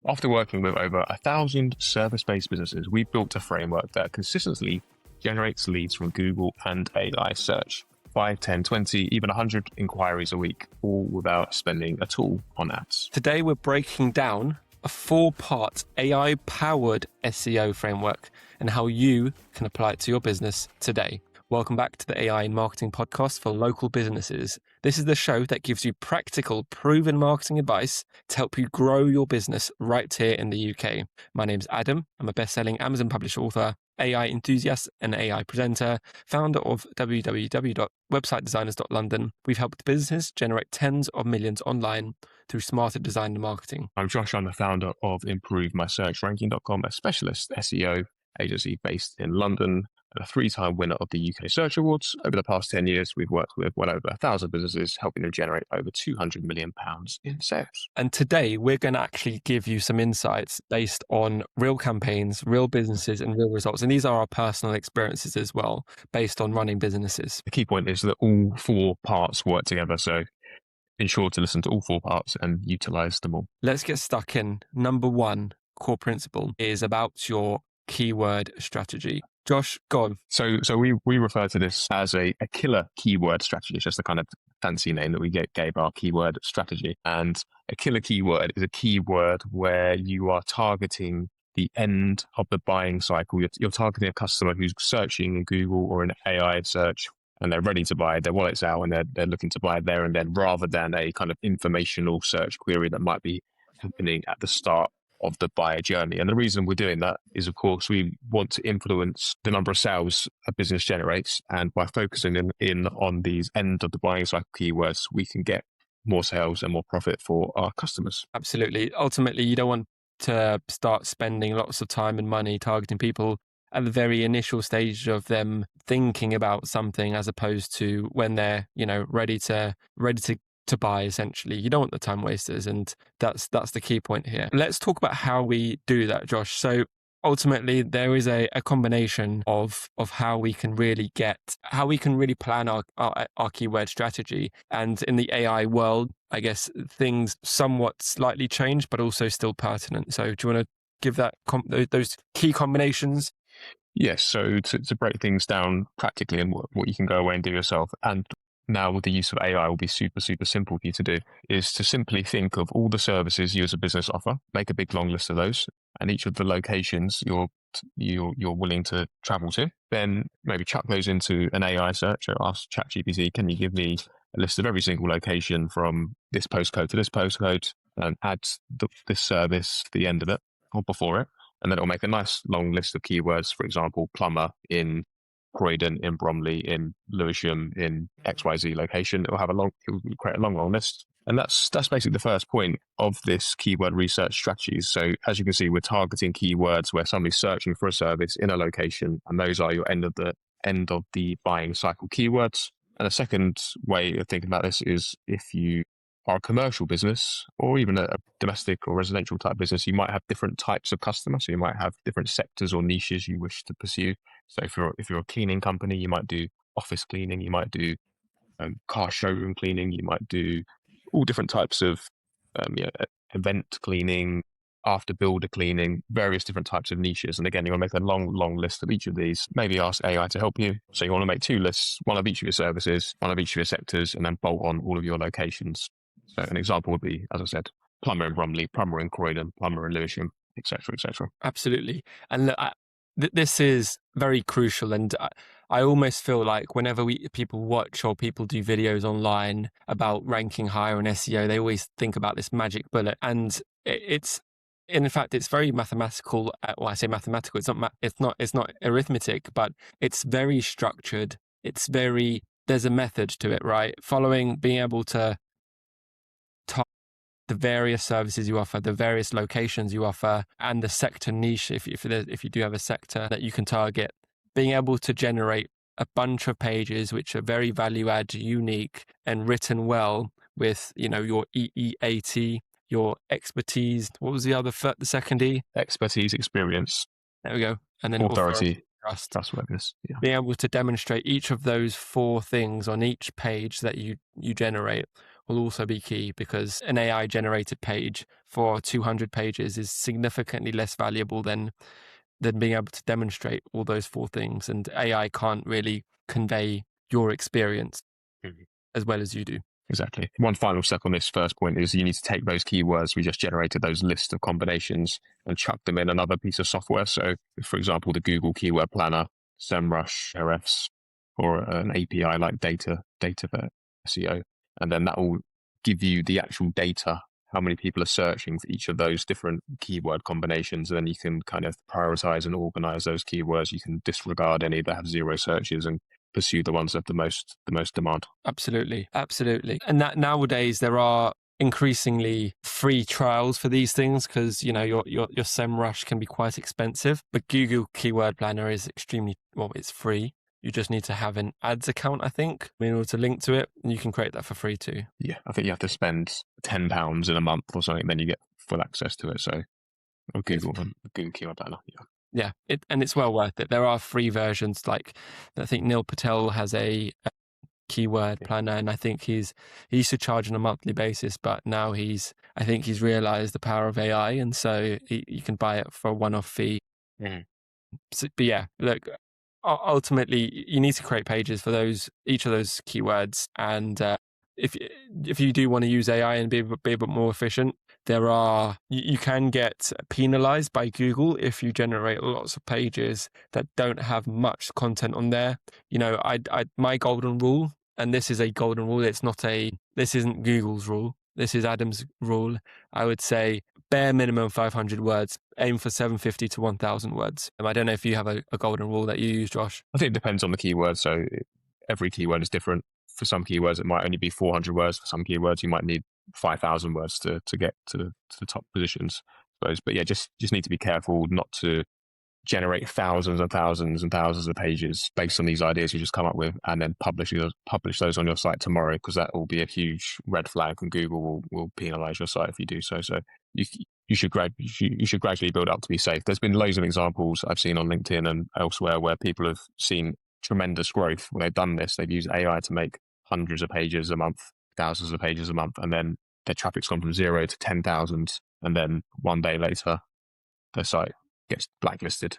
After working with over 1,000 service-based businesses, we've built a framework that consistently generates leads from Google and AI search. 5, 10, 20, even 100 inquiries a week, all without spending at all on ads. Today, we're breaking down a 4-part AI-powered SEO framework and how you can apply it to your business today. Welcome back to the AI in Marketing podcast for local businesses. This is the show that gives you practical, proven marketing advice to help you grow your business right here in the UK. My name's Adam. I'm a best-selling Amazon published author, AI enthusiast and AI presenter, founder of www.websitedesigners.london. We've helped businesses generate tens of millions online through smarter design and marketing. I'm Josh. I'm the founder of ImproveMySearchRanking.com, a specialist SEO agency based in London, and a 3-time winner of the UK Search Awards. Over the past 10 years, we've worked with well over 1,000 businesses, helping them generate over £200 million in sales. And today, we're going to actually give you some insights based on real campaigns, real businesses, and real results. And these are our personal experiences as well, based on running businesses. The key point is that all 4 parts work together, so ensure to listen to all 4 parts and utilize them all. Let's get stuck in. Number 1 core principle is about your keyword strategy. Josh, go on. So we refer to this as a killer keyword strategy. It's just the kind of fancy name that we gave our keyword strategy. And a killer keyword is a keyword where you are targeting the end of the buying cycle. You're targeting a customer who's searching in Google or in AI search, and they're ready to buy, their wallet's out, and they're looking to buy there and then, rather than a kind of informational search query that might be happening at the start of the buyer journey. And the reason we're doing that is, of course, we want to influence the number of sales a business generates. And by focusing in on these end of the buying cycle keywords, we can get more sales and more profit for our customers. Absolutely. Ultimately, you don't want to start spending lots of time and money targeting people at the very initial stage of them thinking about something, as opposed to when they're, ready to buy. Essentially, you don't want the time wasters, and that's the key point here. Let's talk about how we do that, Josh. So ultimately, there is a combination of how we can really plan our keyword strategy. And in the AI world, I guess things somewhat slightly change, but also still pertinent. So do you want to give that those key combinations? Yes. So to break things down practically and what you can go away and do yourself, and now with the use of AI will be super, super simple for you to do, is to simply think of all the services you as a business offer, make a big long list of those, and each of the locations you're willing to travel to. Then maybe chuck those into an AI search or ask ChatGPT, can you give me a list of every single location from this postcode to this postcode, and add this service at the end of it or before it. And then it'll make a nice long list of keywords, for example, plumber in Croydon, in Bromley, in Lewisham, in XYZ location. It will create a long list. And that's basically the first point of this keyword research strategies. So as you can see, we're targeting keywords where somebody's searching for a service in a location, and those are your end of the buying cycle keywords. And a second way of thinking about this is, if you are a commercial business or even a domestic or residential type business, you might have different types of customers. So you might have different sectors or niches you wish to pursue. So if you're a cleaning company, you might do office cleaning, you might do car showroom cleaning, you might do all different types of event cleaning, after builder cleaning, various different types of niches. And again, you want to make a long list of each of these. Maybe ask AI to help you. So you want to make 2 lists, one of each of your services, one of each of your sectors, and then bolt on all of your locations. So an example would be, as I said, plumber in Bromley, plumber in Croydon, plumber in Lewisham, etc., etc. Absolutely. And look, this is very crucial. And I almost feel like whenever people watch or people do videos online about ranking higher in SEO, they always think about this magic bullet. And in fact, it's very mathematical. Well, I say mathematical. It's not arithmetic, but it's very structured. There's a method to it, right? Being able to the various services you offer, the various locations you offer, and the sector niche, if you do have a sector that you can target, being able to generate a bunch of pages which are very value add, unique, and written well with your EEAT, your expertise. What was the second E? Expertise, experience. There we go. And then authority, trustworthiness. Yeah. Being able to demonstrate each of those 4 things on each page that you generate will also be key, because an AI generated page for 200 pages is significantly less valuable than being able to demonstrate all those 4 things. And AI can't really convey your experience as well as you do. Exactly. One final step on this first point is you need to take those keywords we just generated, those lists of combinations, and chuck them in another piece of software. So, for example, the Google Keyword Planner, SEMrush, Ahrefs, or an API like Data for SEO. And then that will give you the actual data, how many people are searching for each of those different keyword combinations. And then you can kind of prioritize and organize those keywords. You can disregard any that have 0 searches and pursue the ones that have the most demand. Absolutely. And that nowadays there are increasingly free trials for these things, because your SEMrush can be quite expensive, but Google Keyword Planner is it's free. You just need to have an ads account, I think, in order to link to it, and you can create that for free too. Yeah, I think you have to spend £10 in a month or something, then you get full access to it. So Google Keyword Planner. Yeah, it's well worth it. There are free versions, like I think Neil Patel has a keyword planner, and I think he used to charge on a monthly basis, but now I think he's realized the power of AI, and so you can buy it for a one-off fee. So, but yeah, look, ultimately you need to create pages for each of those keywords, and if you do want to use AI and be a bit more efficient, you can get penalized by Google if you generate lots of pages that don't have much content on there. My golden rule, and this is a golden rule, this isn't Google's rule, this is Adam's rule. I would say bare minimum 500 words, aim for 750 to 1,000 words. I don't know if you have a golden rule that you use, Josh. I think it depends on the keyword. So every keyword is different. For some keywords, it might only be 400 words. For some keywords, you might need 5,000 words to get to the top positions, I suppose. But yeah, just need to be careful not to generate thousands and thousands and thousands of pages based on these ideas you just come up with, and then publish those on your site tomorrow, because that will be a huge red flag, and Google will penalize your site if you do so. So you should gradually build up to be safe. There's been loads of examples I've seen on LinkedIn and elsewhere where people have seen tremendous growth when they've done this. They've used AI to make hundreds of pages a month, thousands of pages a month, and then their traffic's gone from 0 to 10,000, and then one day later their site gets blacklisted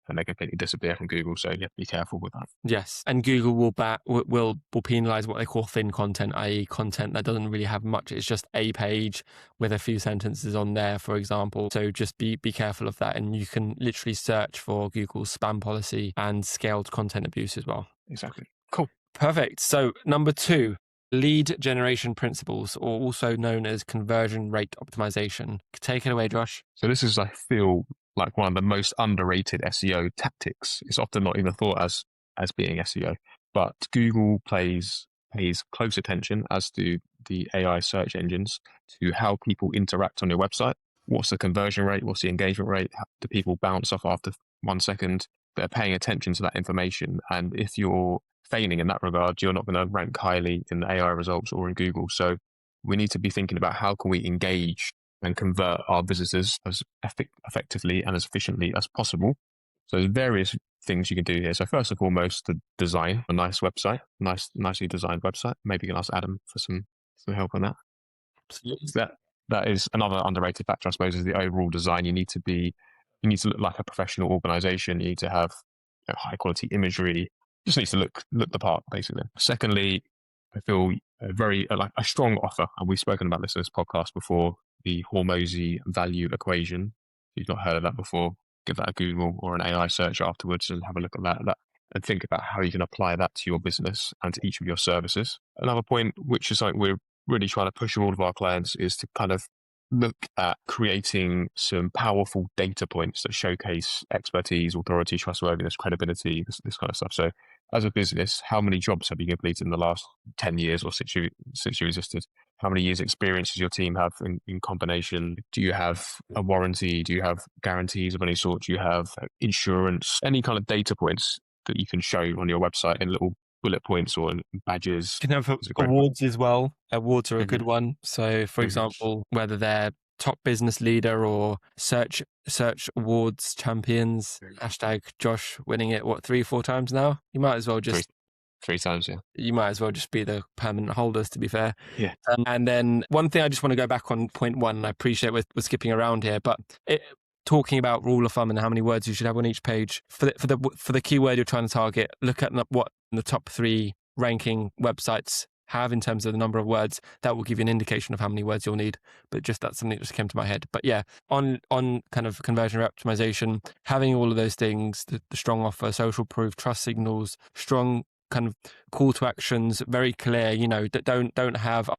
and they completely disappear from Google. So you have to be careful with that. Yes, and Google will penalize what they call thin content, i.e. content that doesn't really have much. It's just a page with a few sentences on there, for example. So just be careful of that, and you can literally search for Google's spam policy and scaled content abuse as well. Exactly. Cool. Perfect. So number 2, lead generation principles, or also known as conversion rate optimization. Take it away, Josh. So this is, I feel, like one of the most underrated SEO tactics. It's often not even thought as being SEO, but Google pays close attention, as do the AI search engines, to how people interact on your website. What's the conversion rate? What's the engagement rate? Do people bounce off after 1 second? They're paying attention to that information. And if you're failing in that regard, you're not going to rank highly in the AI results or in Google. So we need to be thinking about how can we engage and convert our visitors as effectively and as efficiently as possible. So there's various things you can do here. So first and foremost, to design a nice website, nicely designed website. Maybe you can ask Adam for some help on that. Absolutely. That is another underrated factor, I suppose, is the overall design. You need to look like a professional organization. You need to have high quality imagery. Just needs to look the part, basically. Secondly, I feel a strong offer, and we've spoken about this in this podcast before, the Hormozy value equation. If you've not heard of that before, give that a Google or an AI search afterwards and have a look at that and think about how you can apply that to your business and to each of your services. Another point, which is something we're really trying to push all of our clients, is to kind of look at creating some powerful data points that showcase expertise, authority, trustworthiness, credibility, this kind of stuff. So as a business, how many jobs have you completed in the last 10 years or since you existed? How many years experience does your team have in combination? Do you have a warranty? Do you have guarantees of any sort? Do you have insurance? Any kind of data points that you can show on your website in little bullet points or badges. You can have awards as well. Awards are a good one. So, for example, whether they're top business leader or search awards champions, hashtag Josh winning it, 3-4 times now? You might as well just 3 times, yeah. You might as well just be the permanent holders, to be fair. Yeah. And then one thing I just want to go back on point one, and I appreciate we're skipping around here, but talking about rule of thumb and how many words you should have on each page for the keyword you're trying to target, look at what the top 3 ranking websites have in terms of the number of words. That will give you an indication of how many words you'll need. But just that's something that just came to my head. But yeah, on kind of conversion optimization, having all of those things, the strong offer, social proof, trust signals, strong kind of call to actions, very clear, don't have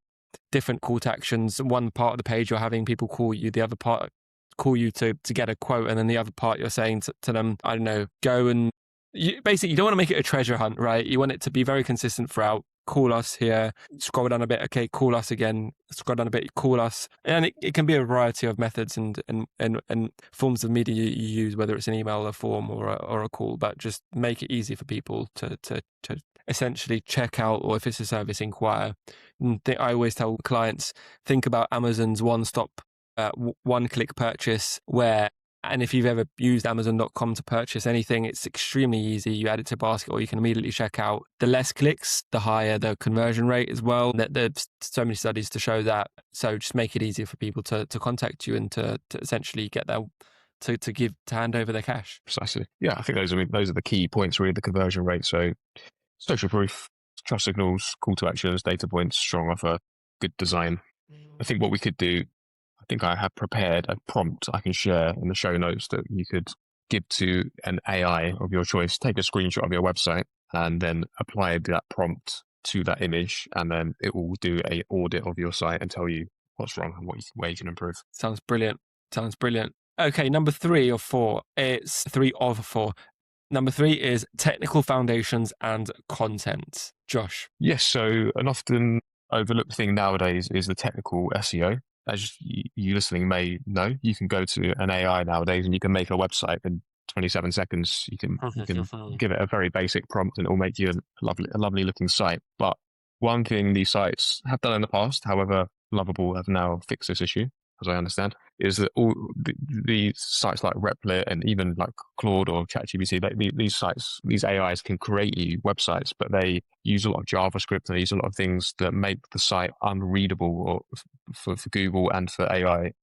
different call to actions. One part of the page you're having people call you, the other part call you to get a quote, and then the other part you're saying to them, I don't know, go and basically you don't want to make it a treasure hunt, right? You want it to be very consistent throughout. Call us here, scroll down a bit, okay, call us again, scroll down a bit, call us. And it can be a variety of methods and forms of media you use, whether it's an email, a form, or a call, but just make it easy for people to essentially check out, or if it's a service, inquire. I always tell clients, think about Amazon's one-stop, one-click purchase, and if you've ever used Amazon.com to purchase anything, it's extremely easy. You add it to basket or you can immediately check out. The less clicks, the higher the conversion rate as well. There's so many studies to show that. So just make it easier for people to contact you and to essentially get their to hand over their cash. Precisely. Yeah, I think those are the key points, really, the conversion rate. So social proof, trust signals, call to actions, data points, strong offer, good design. I think what we could do, I think I have prepared a prompt I can share in the show notes that you could give to an AI of your choice. Take a screenshot of your website and then apply that prompt to that image, and then it will do an audit of your site and tell you what's wrong and where you can improve. Sounds brilliant. Okay, number 3 of 4. It's 3 of 4. Number 3 is technical foundations and content. Josh. Yes, so an often overlooked thing nowadays is the technical SEO. As you listening may know, you can go to an AI nowadays and you can make a website in 27 seconds. You can give it a very basic prompt and it will make you a lovely looking site. But one thing these sites have done in the past, however, Lovable have now fixed this issue, as I understand, is that all these sites like Replit and even like Claude or ChatGPT, these sites, these AIs can create you websites, but they use a lot of JavaScript and they use a lot of things that make the site unreadable or for Google and for AI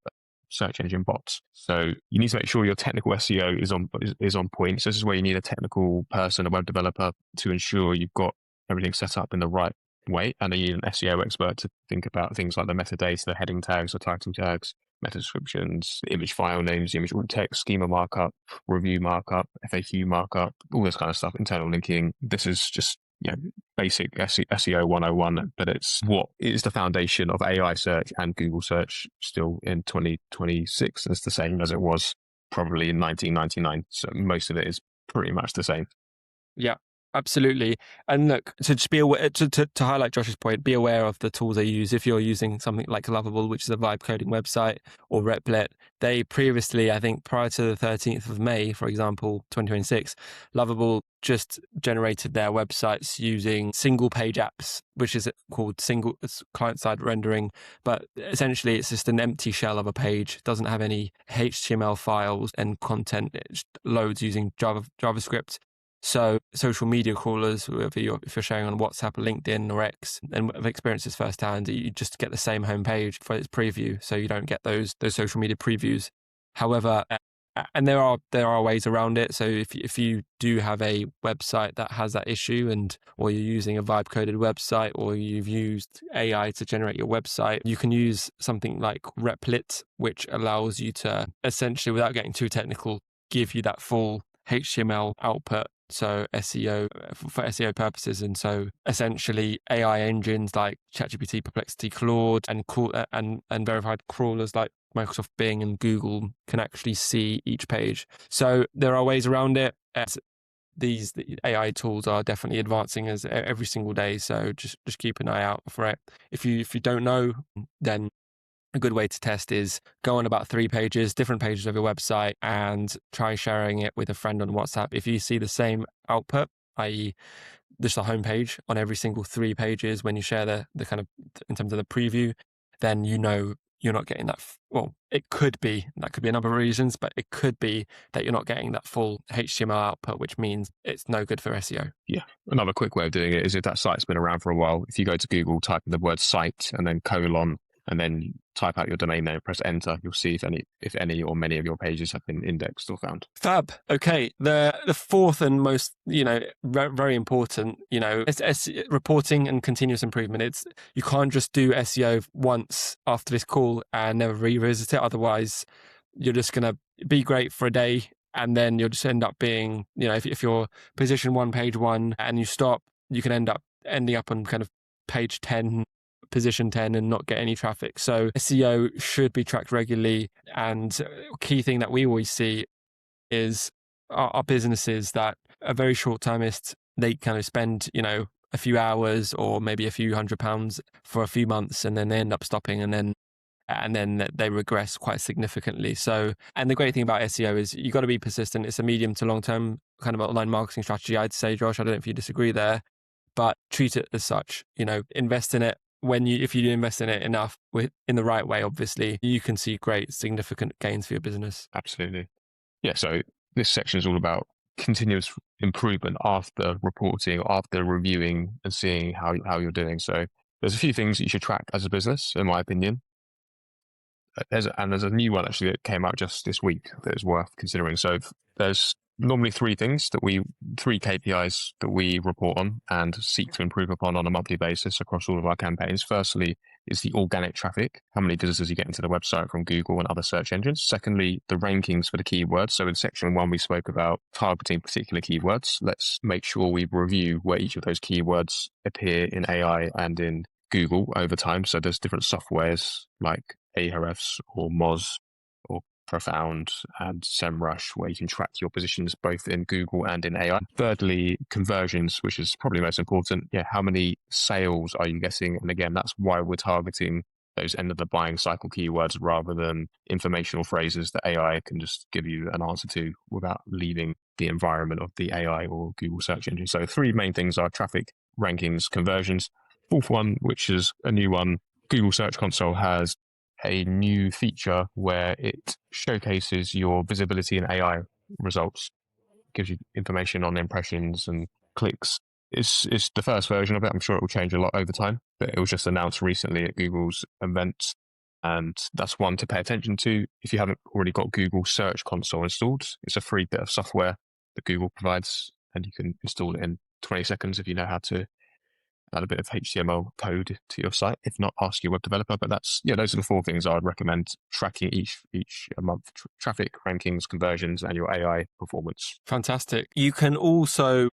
search engine bots. So you need to make sure your technical SEO is on point. So this is where you need a technical person, a web developer, to ensure you've got everything set up in the right way. And then you need an SEO expert to think about things like the metadata, the heading tags, the title tags, meta descriptions, the image file names, the image alt text, schema markup, review markup, FAQ markup, all this kind of stuff, internal linking. This is just basic SEO 101, but it's what is the foundation of AI search and Google search still in 2026. It's the same as it was probably in 1999. So most of it is pretty much the same. Yeah, absolutely. And look, to just be aware, to highlight Josh's point, be aware of the tools they use. If you're using something like Lovable, which is a vibe coding website, or Replit, they previously, I think prior to the 13th of May, for example, 2026, Lovable just generated their websites using single page apps, which is called client-side rendering. But essentially, it's just an empty shell of a page. It doesn't have any HTML files and content. It just loads using JavaScript. So social media crawlers, if you're sharing on WhatsApp or LinkedIn or X, and have experienced this firsthand, you just get the same homepage for its preview, so you don't get those social media previews. However, and there are ways around it. So if you do have a website that has that issue, or you're using a vibe coded website, or you've used AI to generate your website, you can use something like Replit, which allows you to essentially, without getting too technical, give you that full HTML output. So SEO, for SEO purposes. And so essentially AI engines like ChatGPT, Perplexity, Claude, and verified crawlers like Microsoft Bing and Google can actually see each page. So there are ways around it. The AI tools are definitely advancing as every single day. So just keep an eye out for it. If you don't know, then a good way to test is go on about 3 pages, different pages of your website, and try sharing it with a friend on WhatsApp. If you see the same output, i.e. just the homepage on every single 3 pages when you share the kind of, in terms of the preview, then you know you're not getting that. Well, it could be, that could be a number of reasons, but it could be that you're not getting that full HTML output, which means it's no good for SEO. Yeah. Another quick way of doing it is if that site's been around for a while, if you go to Google, type in the word site and then colon, and then type out your domain name, press enter, you'll see if any or many of your pages have been indexed or found. Fab. Okay. The fourth and most, very important, it's reporting and continuous improvement. You can't just do SEO once after this call and never revisit it. Otherwise, you're just going to be great for a day, and then you'll just end up being, if you're position 1, page 1, and you stop, you can ending up on kind of page 10, position 10, and not get any traffic. So SEO should be tracked regularly. And a key thing that we always see is our businesses that are very short-termist. They kind of spend, a few hours or maybe a few £100 for a few months, and then they end up stopping, and then they regress quite significantly. So, and the great thing about SEO is you got to be persistent. It's a medium to long-term kind of online marketing strategy, I'd say, Josh. I don't know if you disagree there, but treat it as such. Invest in it. If you do invest in it enough in the right way, obviously, you can see great significant gains for your business. Absolutely. Yeah. So this section is all about continuous improvement after reporting, after reviewing and seeing how you're doing. So there's a few things that you should track as a business, in my opinion. There's a new one actually that came out just this week that is worth considering. So there's normally three KPIs that we report on and seek to improve upon on a monthly basis across all of our campaigns. Firstly is the organic traffic, how many visitors you get into the website from Google and other search engines. Secondly, the rankings for the keywords. So in section 1, we spoke about targeting particular keywords. Let's make sure we review where each of those keywords appear in AI and in Google over time. So there's different softwares like Ahrefs or Moz or Profound and SEMrush, where you can track your positions both in Google and in AI. Thirdly, conversions, which is probably most important. Yeah, how many sales are you getting? And again, that's why we're targeting those end of the buying cycle keywords rather than informational phrases that AI can just give you an answer to without leaving the environment of the AI or Google search engine. So 3 main things are traffic, rankings, conversions. Fourth one, which is a new one, Google Search Console has a new feature where it showcases your visibility in AI results, gives you information on impressions and clicks. It's the first version of it. I'm sure it will change a lot over time, but it was just announced recently at Google's event, and that's one to pay attention to. If you haven't already got Google Search Console installed, it's a free bit of software that Google provides, and you can install it in 20 seconds if you know how to add a bit of HTML code to your site. If not, ask your web developer. But those are the 4 things I would recommend tracking each month: traffic, rankings, conversions, and your AI performance. Fantastic. You can also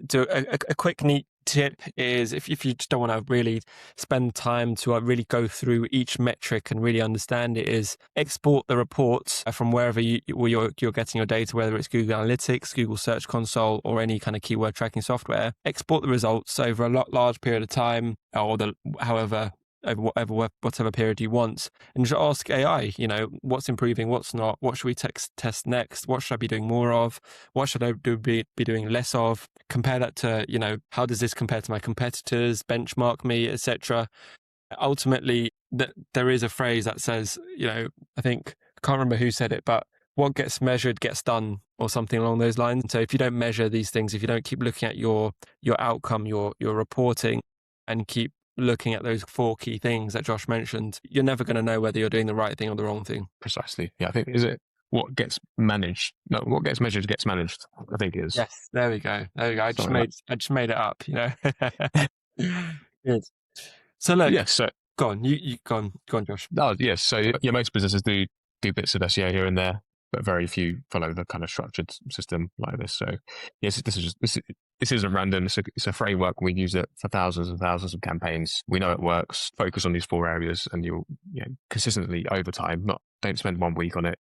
do a quick neat tip is if you just don't want to really spend time to really go through each metric and really understand it, is export the reports from wherever you're getting your data, whether it's Google Analytics, Google Search Console, or any kind of keyword tracking software. Export the results over a large period of time, or over whatever period you want, and just ask AI, what's improving, what's not, what should we test next, what should I be doing more of, what should I be doing less of, compare that to, how does this compare to my competitors, benchmark me, etc. Ultimately, there is a phrase that says, I can't remember who said it, but what gets measured gets done, or something along those lines. So if you don't measure these things, if you don't keep looking at your outcome, your reporting, and keep looking at those 4 key things that Josh mentioned, you're never going to know whether you're doing the right thing or the wrong thing. Precisely. Yeah, I think, is it what gets managed? No, what gets measured gets managed, I think it is. Yes, there we go. I just made it up, Good. So look, yeah, so go on, you go on, Josh. Oh, yes. So most businesses do bits of SEO here and there, but very few follow the kind of structured system like this. So yes, this isn't random. It's a framework. We use it for thousands and thousands of campaigns. We know it works. Focus on these 4 areas, and you'll consistently over time. Don't spend 1 week on it.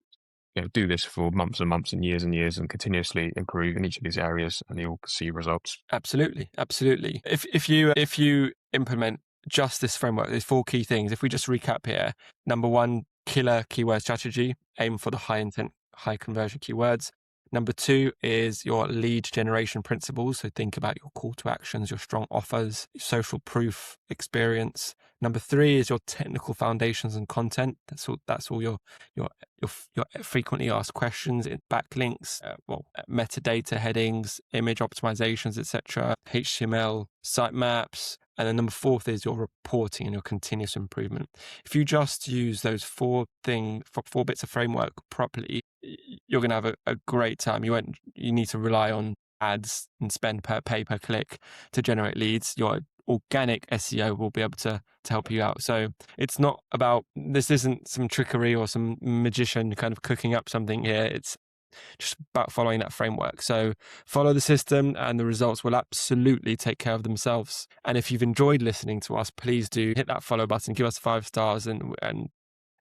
Do this for months and months and years, and continuously improve in each of these areas, and you'll see results. Absolutely. If you implement just this framework, these 4 key things, if we just recap here: number 1, killer keyword strategy, aim for the high intent, high conversion keywords. Number 2 is your lead generation principles. So think about your call to actions, your strong offers, your social proof experience. Number 3 is your technical foundations and content. That's all your frequently asked questions, backlinks, metadata headings, image optimizations, etc., HTML, sitemaps. And then number 4 is your reporting and your continuous improvement. If you just use those 4 bits of framework properly, you're going to have a great time. You need to rely on ads and spend per pay per click to generate leads. Your organic SEO will be able to help you out. So it's not about, this isn't some trickery or some magician kind of cooking up something here. It's just about following that framework. So follow the system and the results will absolutely take care of themselves. And if you've enjoyed listening to us, please do hit that follow button, give us 5 stars, and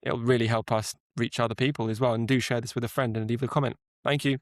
it'll really help us reach other people as well. And do share this with a friend and leave a comment. Thank you.